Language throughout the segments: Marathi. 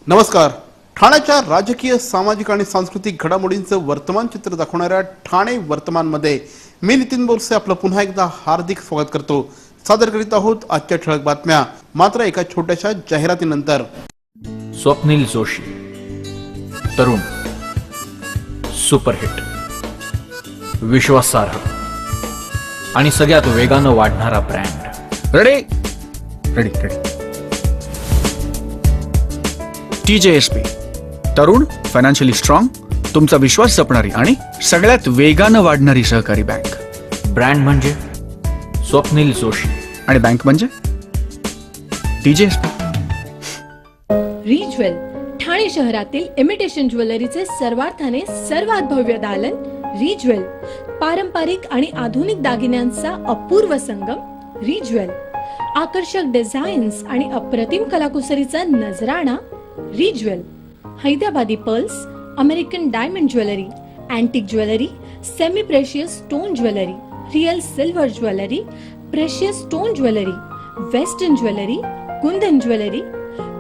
नमस्कार. ठाण्याच्या राजकीय, सामाजिक आणि सांस्कृतिक घडामोडींचं वर्तमान चित्र दाखवणाऱ्या ठाणे वर्तमानमध्ये मी नितीन बोरसे आपलं पुन्हा एकदा हार्दिक स्वागत करतो. सादर करीत आहोत आजच्या ठळक बातम्या, मात्र एका छोट्याशा जाहिरातीनंतर. स्वप्नील जोशी, तरुण, सुपरहिट, विश्वासार्ह आणि सगळ्यात वेगानं वाढणारा brand. Ready ready ready TJSP, तरुण, फायनान्शियली स्ट्रॉंग, तुमचा विश्वास जपणारी आणि सगळ्यात वेगानं वाढणारी सहकारी बँक. ब्रँड म्हणजे स्वप्नील जोशी आणि बँक म्हणजे TJSP. रिज्वेल, ठाणे शहरातील इमिटेशन ज्वेलरीचे सर्वार्थाने सर्वात भव्य दालन. रिज्वेल, पारंपरिक आणि आधुनिक दागिन्यांचा अपूर्व संगम. रिज्वेल, आकर्षक डिझाईन्स आणि अप्रतिम कलाकुसरीचा नजराणा. Rejewel, Hyderabadi pearls, American diamond jewellery, antique jewellery, semi precious stone jewellery, real silver jewellery, precious stone jewellery, western jewellery, Kundan jewellery,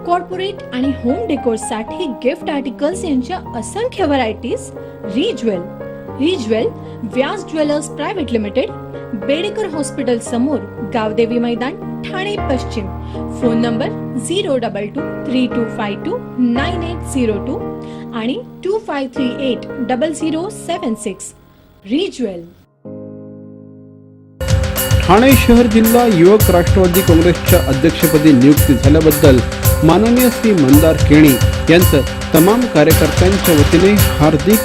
corporate आणि होम डेकोर साठी गिफ्ट आर्टिकल्स यांच्या असंख्य varieties. Rejewel. Rejewel, Vyas jewellers private limited, Bedekar hospital समोर, गावदेवी मैदान, ठाणे पश्चिम. फोन नंबर 02232529802 आणि 25380076. रिज्वेल. ठाणे शहर जिल्हा युवक राष्ट्रवादी काँग्रेसच्या अध्यक्षपदी नियुक्ती झाल्याबद्दल माननीय श्री मंदार केणी यांचं तमाम कार्यकर्त्यांच्या वतीने हार्दिक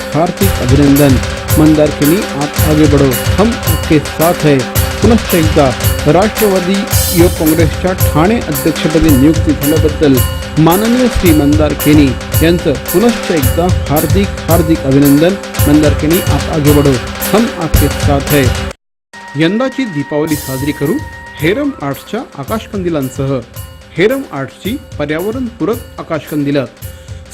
अभिनंदन. मंदार केणी, आप आगे बढ़ो, हम आपके साथ है. पुनश्च एकदा राष्ट्रवादी युवक काँग्रेसच्या ठाणे अध्यक्षपदी नियुक्ती झाल्याबद्दल माननीय श्री मंदार केणी यांचं पुनश्च एकदा हार्दिक अभिनंदन. मंदार केणी, आप आगे बढ़ो, हम आपके साथ है. यंदाची दीपावली साजरी करू हेरम आर्ट्सच्या आकाशकंदिलांसह. हेरम आर्ट्सची पर्यावरणपूरक आकाशकंदिलं,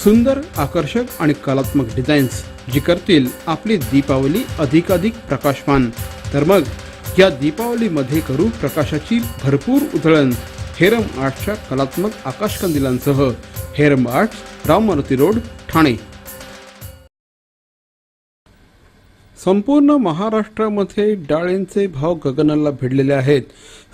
सुंदर, आकर्षक आणि कलात्मक डिझाईन्स जी करतील आपली दीपावली अधिकाधिक प्रकाशमान. तर मग या दीपावलीमध्ये करू प्रकाशाची भरपूर उधळण हेरम आर्ट्सच्या कलात्मक आकाशकंदिलांसह. Heram arts, Ram Maruti road, Thane. संपूर्ण महाराष्ट्रामध्ये डाळींचे भाव गगनाला भिडलेले आहेत.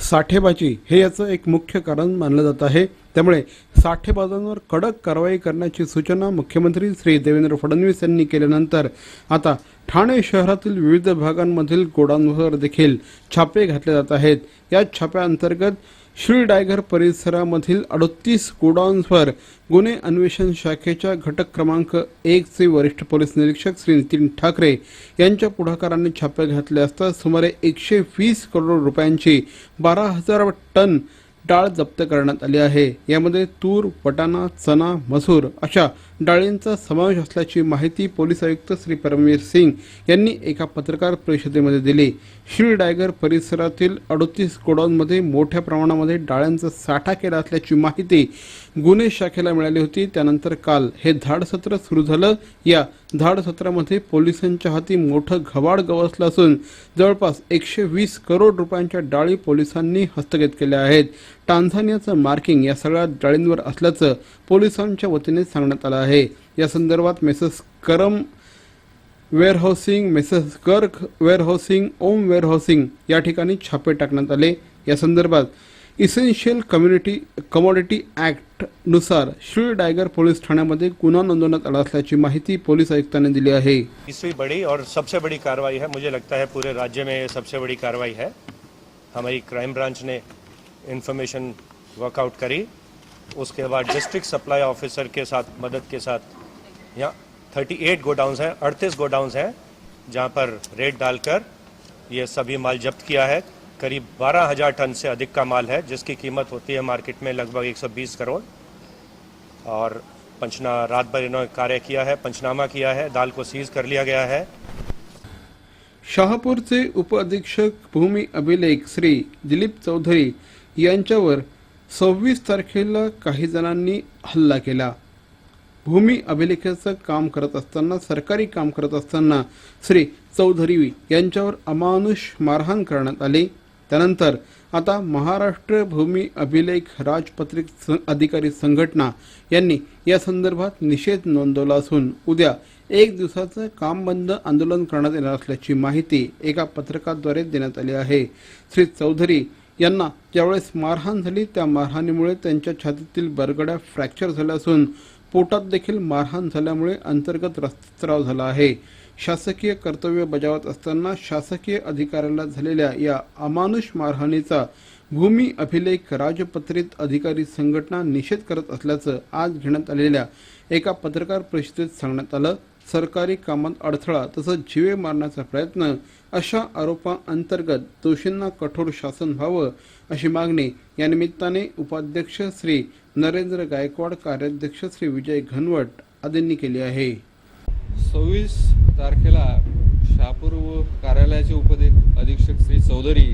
साठेबाजी हे याचं एक मुख्य कारण मानलं जात आहे. त्यामुळे साठेबाजांवर कडक कारवाई करण्याची सूचना मुख्यमंत्री श्री देवेंद्र फडणवीस यांनी केल्यानंतर आता ठाणे शहरातील विविध भागांमधील गोडाऊनवर देखील छापे घातले जात आहेत. या छाप्याअंतर्गत श्रीडायगर परिसरामधील 38 गोडाऊन्सवर गुन्हे अन्वेषण शाखेच्या घटक क्रमांक 1 चे वरिष्ठ पोलीस निरीक्षक श्री नितीन ठाकरे यांच्या पुढाकाराने छापे घातले असता सुमारे 120 करोड रुपयांची 12,000 टन डाळ जप्त करण्यात आली आहे. यामध्ये तूर, वटाणा, चना, मसूर अशा डाळींचा समावेश असल्याची माहिती पोलीस आयुक्त श्री परमवीर सिंग यांनी एका पत्रकार परिषदेमध्ये दिली. श्रीडायगर परिसरातील 38 गोडाऊनमध्ये मोठ्या प्रमाणामध्ये डाळ्यांचा साठा केला असल्याची माहिती गुन्हे शाखेला मिळाली होती. त्यानंतर काल हे धाड सत्र सुरू झालं. या धाड सत्रामध्ये पोलिसांच्या हाती मोठं घबाड गवसलं असून जवळपास 120 करोड रुपयांच्या डाळी पोलिसांनी हस्तगत केल्या आहेत. टांझानियाचं मार्किंग या सगळ्या डाळींवर असल्याचं पोलिसांच्या वतीने सांगण्यात आलं आहे. या संदर्भात मेसेस करम वेअरहाऊसिंग, मेसेस गर्ग वेअरहाऊसिंग, ओम वेअरहाऊसिंग या ठिकाणी छापे टाकण्यात आले. या संदर्भात इसेन्शियल कमोडिटी ॲक्ट नुसार श्रीडायगर पोलीस ठाण्यामध्ये गुन्हा नोंदवण्यात आला असल्याची माहिती पोलीस आयुक्तांनी दिली आहे. तीसरी बड़ी और सबसे बड़ी कार्रवाई है, मुझे लगता है पूरे राज्य में ये सबसे बड़ी कार्रवाई है. हमारी क्राइम ब्रांच ने इंफॉर्मेशन वर्कआउट करी, उसके बाद डिस्ट्रिक्ट सप्लाई ऑफिसर के साथ मदद के साथ यहाँ 38 गोडाउन्स हैं, 38 गोडाउन्स हैं जहाँ पर रेड डालकर ये सभी माल जब्त किया है. करीब 12,000 टन से अधिक का माल है जिसकी कीमत होती है मार्केट में लगभग 120 करोड़. और रात भर इन्होंने कार्य किया है, पंचनामा किया है, दाल को सीज कर लिया गया है. शहापूरचे उप अधीक्षक भूमी अभिलेख श्री दिलीप चौधरी यांच्यावर 26 तारखेला काही जणांनी हल्ला केला. भूमी अभिलेखाचं काम करत असताना, सरकारी काम करत असताना श्री चौधरी यांच्यावर अमानुष मारहाण करण्यात आली. त्यानंतर आता महाराष्ट्र भूमी अभिलेख राजपत्रित अधिकारी संघटना यांनी या संदर्भात निषेध नोंदवला असून उद्या एक दिवसाचं काम बंद आंदोलन करण्यात येणार असल्याची माहिती एका पत्रकाद्वारे देण्यात आली आहे. श्री चौधरी यांना ज्यावेळेस मारहाण झाली त्या मारहाणीमुळे त्यांच्या छातीतील बरगड्या फ्रॅक्चर झाल्या असून पोटात देखील मारहाण झाल्यामुळे अंतर्गत रक्तस्राव झाला आहे. शासकीय कर्तव्य बजावत असताना शासकीय अधिकाऱ्याला झालेल्या या अमानुष मारहाणीचा भूमी अभिलेख राजपत्रित अधिकारी संघटना निषेध करत असल्याचं आज घेण्यात आलेल्या एका पत्रकार परिषदेत सांगण्यात आलं. सरकारी कामात अडथळा तसंच जीवे मारण्याचा प्रयत्न अशा आरोपांतर्गत दोषींना कठोर शासन व्हावं अशी मागणी या निमित्ताने उपाध्यक्ष श्री नरेंद्र गायकवाड, कार्याध्यक्ष श्री विजय घनवट आदींनी केली आहे. 26 तारखेला शहापूर कार्यालयाचे अधीक्षक श्री चौधरी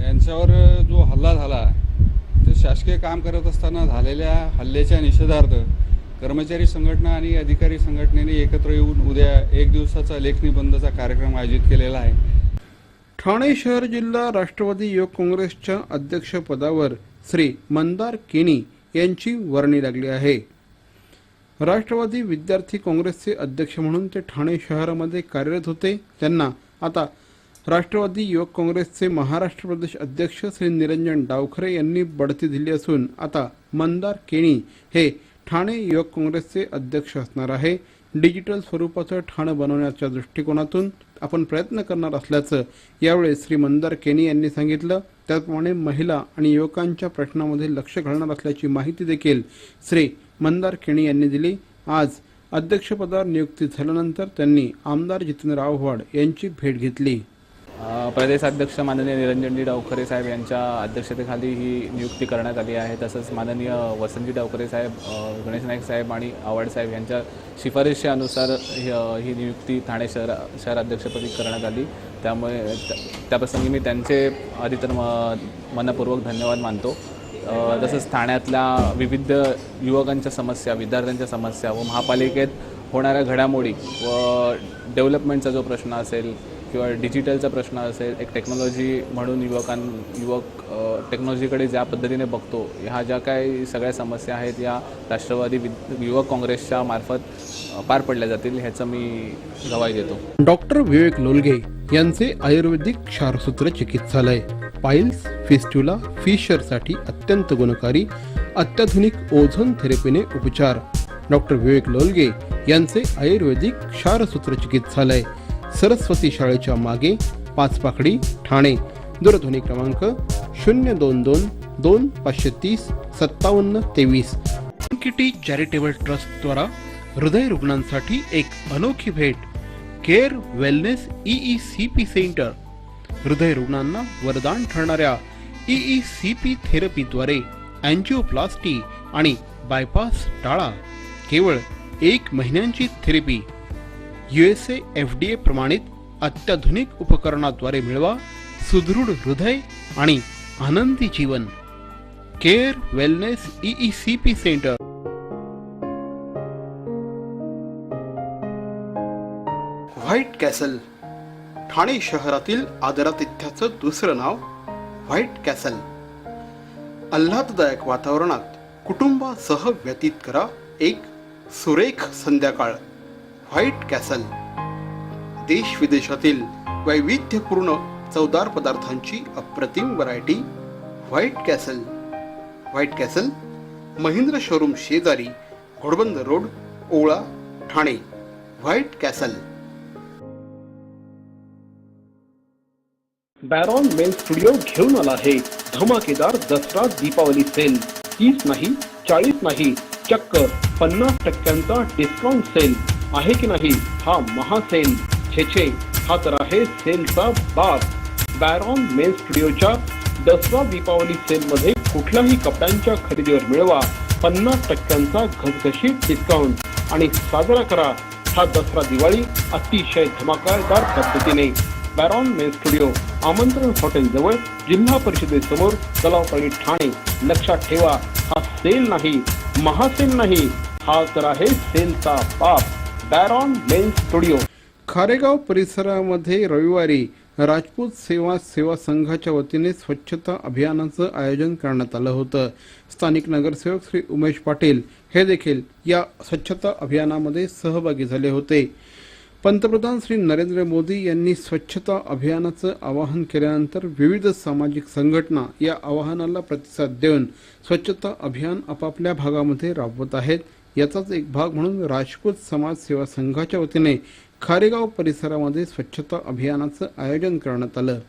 यांच्यावर जो हल्ला झाला ते शासकीय काम करत असताना झालेल्या हल्ल्याच्या निषेधार्थ कर्मचारी संघटना आणि अधिकारी संघटनेने एकत्र येऊन उद्या एक दिवसाचा लेखणी बंदचा कार्यक्रम आयोजित केलेला आहे. ठाणे शहर जिल्हा राष्ट्रवादी युवक काँग्रेसच्या अध्यक्षपदावर श्री मंदार केणी यांची वर्णी लागली आहे. राष्ट्रवादी विद्यार्थी काँग्रेसचे अध्यक्ष म्हणून ते ठाणे शहरामध्ये कार्यरत होते. त्यांना आता राष्ट्रवादी युवक काँग्रेसचे महाराष्ट्र प्रदेश अध्यक्ष श्री निरंजन डावखरे यांनी बढती दिली असून आता मंदार केणी हे ठाणे युवक काँग्रेसचे अध्यक्ष असणार आहे. डिजिटल स्वरूपाचं ठाणं बनवण्याच्या दृष्टिकोनातून आपण प्रयत्न करणार असल्याचं यावेळी श्री मंदार केणी यांनी सांगितलं. त्याचप्रमाणे महिला आणि युवकांच्या प्रश्नामध्ये लक्ष घालणार असल्याची माहिती देखील श्री मंदार केणी यांनी दिली. आज अध्यक्षपदावर नियुक्ती झाल्यानंतर त्यांनी आमदार जितेंद्र आव्हाड यांची भेट घेतली. प्रदेशाध्यक्ष माननीय निरंजनजी डावखरे साहेब यांच्या अध्यक्षतेखाली ही नियुक्ती करण्यात आली आहे. तसंच माननीय वसंतजी डावखरे साहेब, गणेश नाईक साहेब आणि आव्हाड साहेब यांच्या शिफारशीनुसार ही नियुक्ती ठाणे शहराध्यक्षपदी करण्यात आली. त्यामुळे त्याप्रसंगी मी त्यांचे आधी तर मनपूर्वक धन्यवाद मानतो. तसंच ठाण्यातल्या विविध युवकांच्या समस्या, विद्यार्थ्यांच्या समस्या व महापालिकेत होणाऱ्या घडामोडी व डेव्हलपमेंटचा जो प्रश्न असेल किंवा डिजिटलचा प्रश्न असेल, एक टेक्नॉलॉजी म्हणून युवक टेक्नॉलॉजीकडे ज्या पद्धतीने बघतो, ह्या ज्या काही सगळ्या समस्या आहेत या राष्ट्रवादी युवक काँग्रेसच्या मार्फत पार पडल्या जातील ह्याचं मी गवाही देतो. डॉक्टर विवेक लोलगे यांचे आयुर्वेदिक क्षारसूत्र चिकित्सालय पाइल्स, फिस्ट्युला, फिशरसाठी अत्यंत गुणकारी अत्याधुनिक ओझोन थेरपीने उपचार. डॉक्टर विवेक लोलगे यांचे आयुर्वेदिक क्षारसूत्र चिकित्सालय सरस्वती शाळेच्या मागे, पाचपाकडी, ठाणे. दूरध्वनी क्रमांक 022-2530-5723. किटी चॅरिटेबल ट्रस्ट द्वारा हृदय रुग्णांसाठी एक अनोखी भेट. Care wellness EECP centre. हृदय रुग्णांना वरदान ठरणाऱ्या EECP थेरपीद्वारे अँजिओप्लास्टी आणि बायपास टाळा. केवळ 1 महिन्यांची थेरपी. USA FDA प्रमाणित अत्याधुनिक उपकरणाद्वारे मिळवा सुदृढ हृदय आणि आनंदी जीवन. Care wellness EECP centre. White Castle. Thane शहरातील आदरातिथ्याचं दुसरं नाव व्हाईट कॅसल. आल्हाददायक वातावरणात कुटुंबासह व्यतीत करा एक सुरेख संध्याकाळ. White Castle. देश विदेशातील वैविध्यपूर्ण चवदार पदार्थांची अप्रतिम variety. White Castle. White Castle Mahindra showroom शेजारी, Ghodbunder road, Owala, Thane. White Castle. Baron men studio घेऊन आला आहे धमाकेदार दसरा दीपावली सेल. 30 नाही, 40 नाही, चक्क 50% डिस्काउंट सेल आहे की नाही हा महासेल. छे हा तर आहे सेलचा बाप. बॅरॉन मेन स्टुडिओच्या दसरा दीपावली सेलमध्ये कुठल्याही कपड्यांच्या खरेदीवर मिळवा 50% घसघशीत डिस्काउंट आणि साजरा करा हा दसरा दिवाळी अतिशय धमाकेदार पद्धतीने. बॅरॉन मेन स्टुडिओ, आमंत्रण हॉटेल जवळ, जिल्हा परिषदेसमोर, तलावपाडी, ठाणे. लक्षात ठेवा, हा सेल नाही, महासेल नाही, हा तर आहे सेलचा बाप. बॅरॉन मेन स्टुडिओ. खारेगाव परिसरामध्ये रविवारी राजपूत सेवा संघाच्या वतीने स्वच्छता अभियानाचं आयोजन करण्यात आलं होतं. स्थानिक नगरसेवक श्री उमेश पाटील हे देखील या स्वच्छता अभियानामध्ये सहभागी झाले होते. पंतप्रधान श्री नरेंद्र मोदी यांनी स्वच्छता अभियानाचं आवाहन केल्यानंतर विविध सामाजिक संघटना या आवाहनाला प्रतिसाद देऊन स्वच्छता अभियान आपापल्या भागामध्ये राबवत आहेत. याचाच एक भाग म्हणून राजपूत समाज सेवा संघाच्या वतीने खारेगाव परिसरामध्ये स्वच्छता अभियानाचं आयोजन करण्यात आलं.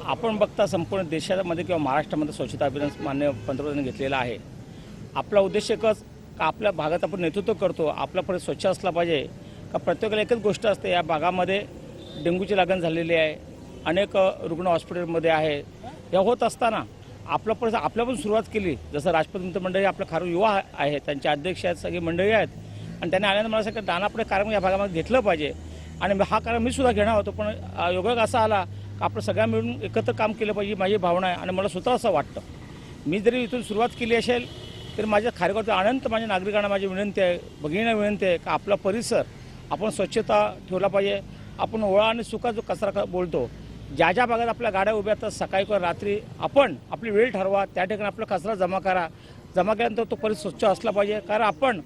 आपण बघता संपूर्ण देशामध्ये किंवा महाराष्ट्रामध्ये स्वच्छता अभियान माननीय पंतप्रधानांनी घेतलेला आहे. आपला उद्देश एकच का आपल्या भागात आपण नेतृत्व करतो, आपला परिसर स्वच्छ असला पाहिजे. का प्रत्येकाला एकच गोष्ट असते, या भागामध्ये डेंग्यूची लागण झालेली आहे, अनेक रुग्ण हॉस्पिटलमध्ये आहे. हे होत असताना आपला परिसर आपल्या पण सुरुवात केली. जसं राजपूत मित्रमंडळी आपलं खारू युवा आहे, त्यांचे अध्यक्ष आहेत, सगळी मंडळी आहेत आणि त्यांनी आल्यानंतर मला सांगितलं दानापुढे कार्यक्रम या भागामध्ये घेतलं पाहिजे. आणि हा कार्यक्रम मी सुद्धा घेणार होतो, पण योगायोग असा आला की आपण सगळ्या मिळून एकत्र काम केलं पाहिजे, माझी भावना आहे. आणि मला स्वतः असं वाटतं, मी जरी इथून सुरुवात केली असेल तर माझ्या खारेगावचा अनंत माझ्या नागरिकांना माझी विनंती आहे, भगिनींना विनंती आहे का आपला परिसर आपण स्वच्छता ठेवला पाहिजे. आपण ओळा आणि सुका जो कचरा बोलतो, ज्या ज्या भागात आपल्या गाड्या उभ्या असतात सकाळी किंवा रात्री आपण आपली वेळ ठरवा, त्या ठिकाणी आपला कचरा जमा करा. जमा केल्यानंतर तो परिसर स्वच्छ असला पाहिजे. कारण आपण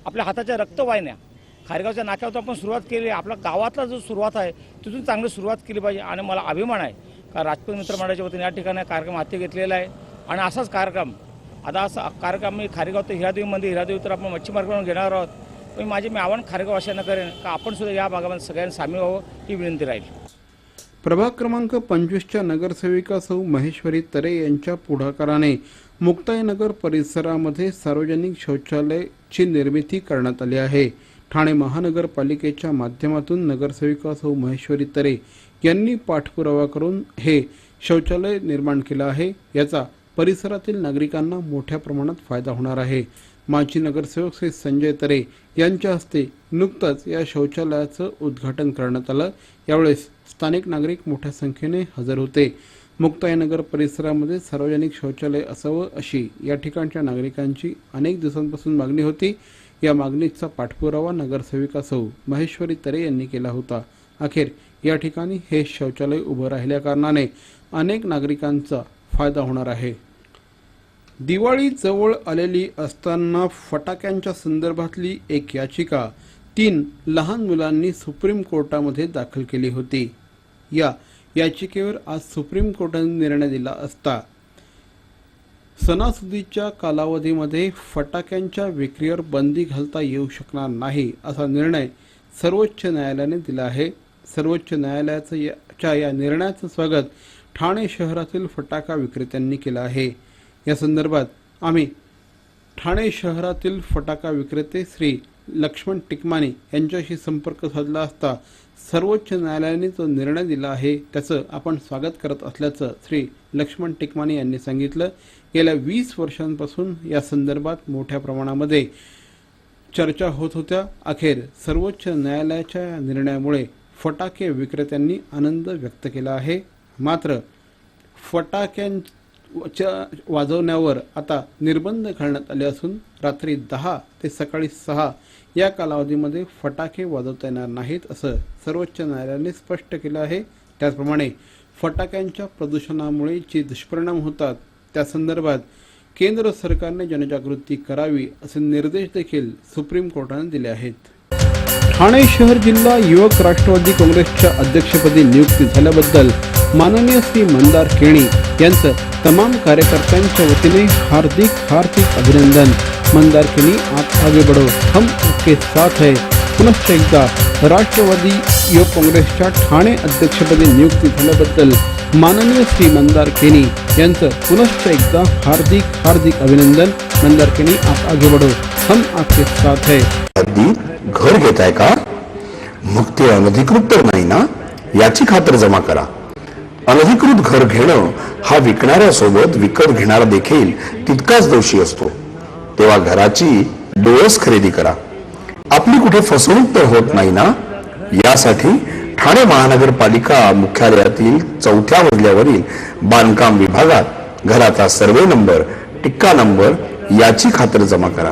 आपल्या हाताच्या रक्तवाहिन्या खारेगावच्या नाक्यावर आपण सुरुवात केली, आपल्या गावातला जो सुरुवात आहे तिथून चांगली सुरुवात केली पाहिजे. आणि मला अभिमान आहे का राजपूत मित्रमंडळाच्या वतीने या ठिकाणी कार्यक्रम हाती घेतलेला आहे. आणि असाच कार्यक्रम आता असा कार्यक्रम मी खारेगाव ते हिरादेवीमध्ये, हिरादेवी तर आपण मच्छी मार्केटवरून घेणार आहोत. पण मी आव्हान खारेगाववासियांना करेन का आपण सुद्धा या भागामध्ये सगळ्यांनी सामील व्हावं ही विनंती राहील. प्रभाग क्रमांक 25च्या नगरसेविका सौ महेश्वरी तरे यांच्या पुढाकाराने मुक्ताईनगर परिसरामध्ये सार्वजनिक शौचालयाची निर्मिती करण्यात आली आहे. ठाणे महानगरपालिकेच्या माध्यमातून नगरसेविका सौ महेश्वरी तरे यांनी पाठपुरावा करून हे शौचालय निर्माण केलं आहे. याचा परिसरातील नागरिकांना मोठ्या प्रमाणात फायदा होणार आहे. माजी नगरसेवक श्री संजय तरे यांच्या हस्ते नुकतंच या शौचालयाचं उद्घाटन करण्यात आलं. यावेळेस स्थानिक नागरिक मोठ्या संख्येने हजर होते. मुक्ताईनगर परिसरामध्ये सार्वजनिक शौचालय असावं अशी या ठिकाणच्या नागरिकांची अनेक दिवसांपासून मागणी होती. या मागणीचा पाठपुरावा नगरसेविका सौ महेश्वरी तरे यांनी केला होता. अखेर या ठिकाणी हे शौचालय उभं राहिल्या कारणाने अनेक नागरिकांचा फायदा होणार आहे. दिवाळी जवळ आलेली असताना फटाक्यांच्या संदर्भातली एक याचिका 3 लहान मुलांनी सुप्रीम कोर्टामध्ये दाखल केली होती. या याचिकेवर आज सुप्रीम कोर्टाने निर्णय दिला असता सणासुदीच्या कालावधीमध्ये फटाक्यांच्या विक्रीवर बंदी घालता येऊ शकणार नाही असा निर्णय सर्वोच्च न्यायालयाने दिला आहे. सर्वोच्च न्यायालयाच्या या निर्णयाचं स्वागत ठाणे शहरातील फटाका विक्रेत्यांनी केलं आहे. या संदर्भात आम्ही ठाणे शहरातील फटाका विक्रेते श्री लक्ष्मण टिकमाने यांच्याशी संपर्क साधला असता सर्वोच्च न्यायालयाने जो निर्णय दिला आहे त्याचं आपण स्वागत करत असल्याचं श्री लक्ष्मण टिकमाने यांनी सांगितलं. गेल्या 20 वर्षांपासून या संदर्भात मोठ्या प्रमाणामध्ये चर्चा होत होत्या. अखेर सर्वोच्च न्यायालयाच्या निर्णयामुळे फटाके विक्रेत्यांनी आनंद व्यक्त केला आहे. मात्र फटाक्यांच्या वाजवण्यावर आता निर्बंध घालण्यात आले असून रात्री 10 ते सकाळी 6 या कालावधीमध्ये फटाके वाजवता येणार नाहीत असं सर्वोच्च न्यायालयाने स्पष्ट केलं आहे. त्याचप्रमाणे फटाक्यांच्या प्रदूषणामुळे जे दुष्परिणाम होतात त्या संदर्भात केंद्र सरकारने जनजागृती करावी असे निर्देश देखील सुप्रीम कोर्टाने दिले आहेत. ठाणे शहर जिल्हा युवक राष्ट्रवादी काँग्रेसच्या अध्यक्षपदी नियुक्ती झाल्याबद्दल माननीय श्री मंदार केणी यांचं तमाम कार्यकर्त्यांच्या वतीने हार्दिक अभिनंदन. मंदार केणी आप आगे बढ़ो, हम आपके साथ है. पुनश्च एकदा राष्ट्रवादी युवक काँग्रेसच्या ठाणे अध्यक्षपदी नियुक्ती झाल्याबद्दल माननीय श्री मंदार केणी यांचं पुनश्च एकदा हार्दिक अभिनंदन. मंदार केणी आप आगे बढ़ो, हम आपके साथ है. अगदी घर घेताय का? मग ते अनधिकृत तर नाही ना, याची खातर जमा करा. अनधिकृत घर घेणं हा विकणाऱ्यासोबत विकत घेणारा देखील तितकाच दोषी असतो. तेव्हा घराची डोळस खरेदी करा. आपली कुठे फसवणूक तर होत नाही ना. यासाठी ठाणे महानगरपालिका मुख्यालयातील 4थ्या मजल्यावरील बांधकाम विभागात घराचा सर्वे नंबर, टिक्का नंबर याची खातर जमा करा.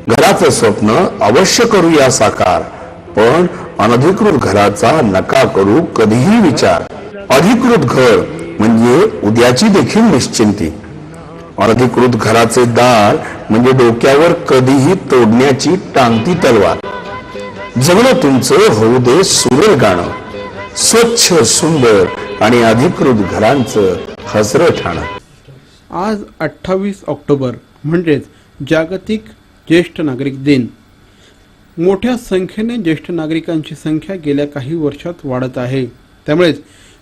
घराचं स्वप्न अवश्य करूया साकार, पण अनधिकृत घराचा नका करू कधीही विचार. अधिकृत घर म्हणजे उद्याची देखील निश्चिंती. अनधिकृत घराचे दार म्हणजे डोक्यावर कधीही तोडण्याची टांगती तलवार. जगणं तुमचं होऊ दे सुरेल गाणं, स्वच्छ सुंदर आणि अधिकृत घरांचं हसरं ठाणं. आज 28 ऑक्टोबर म्हणजेच जागतिक ज्येष्ठ नागरिक दिन. मोठ्या संख्येने ज्येष्ठ नागरिकांची संख्या गेल्या काही वर्षात वाढत आहे. त्यामुळेच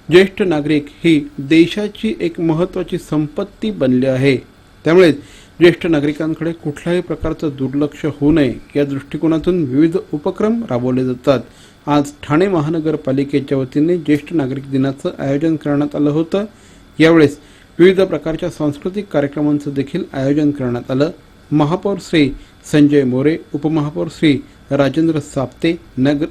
ज्येष्ठ नागरिक ही देशाची एक महत्त्वाची संपत्ती बनली आहे. त्यामुळे ज्येष्ठ नागरिकांकडे कुठल्याही प्रकारचं दुर्लक्ष होऊ नये या दृष्टिकोनातून विविध उपक्रम राबवले जातात. आज ठाणे महानगरपालिकेच्या वतीने ज्येष्ठ नागरिक दिनाचं आयोजन करण्यात आलं होतं. यावेळेस विविध प्रकारच्या सांस्कृतिक कार्यक्रमांचं देखील आयोजन करण्यात आलं. महापौर श्री संजय मोरे, उपमहापौर श्री राजेंद्र साप्ते, नगर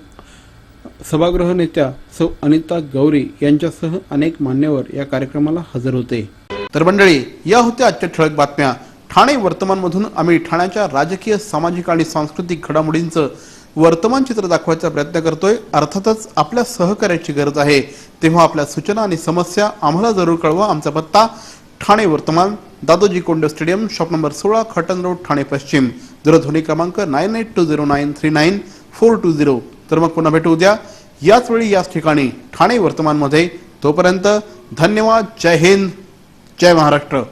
सभागृह नेत्या सौ अनिता गौरी यांच्यासह अनेक मान्यवर या कार्यक्रमाला हजर होते. तर मंडळी, या होत्या आजच्या ठळक बातम्या. ठाणे वर्तमानमधून आम्ही ठाण्याच्या राजकीय, सामाजिक आणि सांस्कृतिक घडामोडींचं वर्तमान चित्र दाखवायचा प्रयत्न करतोय. अर्थातच आपल्या सहकार्याची गरज आहे. तेव्हा आपल्या सूचना आणि समस्या आम्हाला जरूर कळवा. आमचा पत्ता ठाणे वर्तमान, Dadoji Konde stadium, shop number 16, Khatan road, Thane पश्चिम. दूरध्वनी क्रमांक 9820939420. तर मग पुन्हा भेटू उद्या याच वेळी याच ठिकाणी ठाणे वर्तमानमध्ये. तोपर्यंत धन्यवाद. जय हिंद, जय महाराष्ट्र.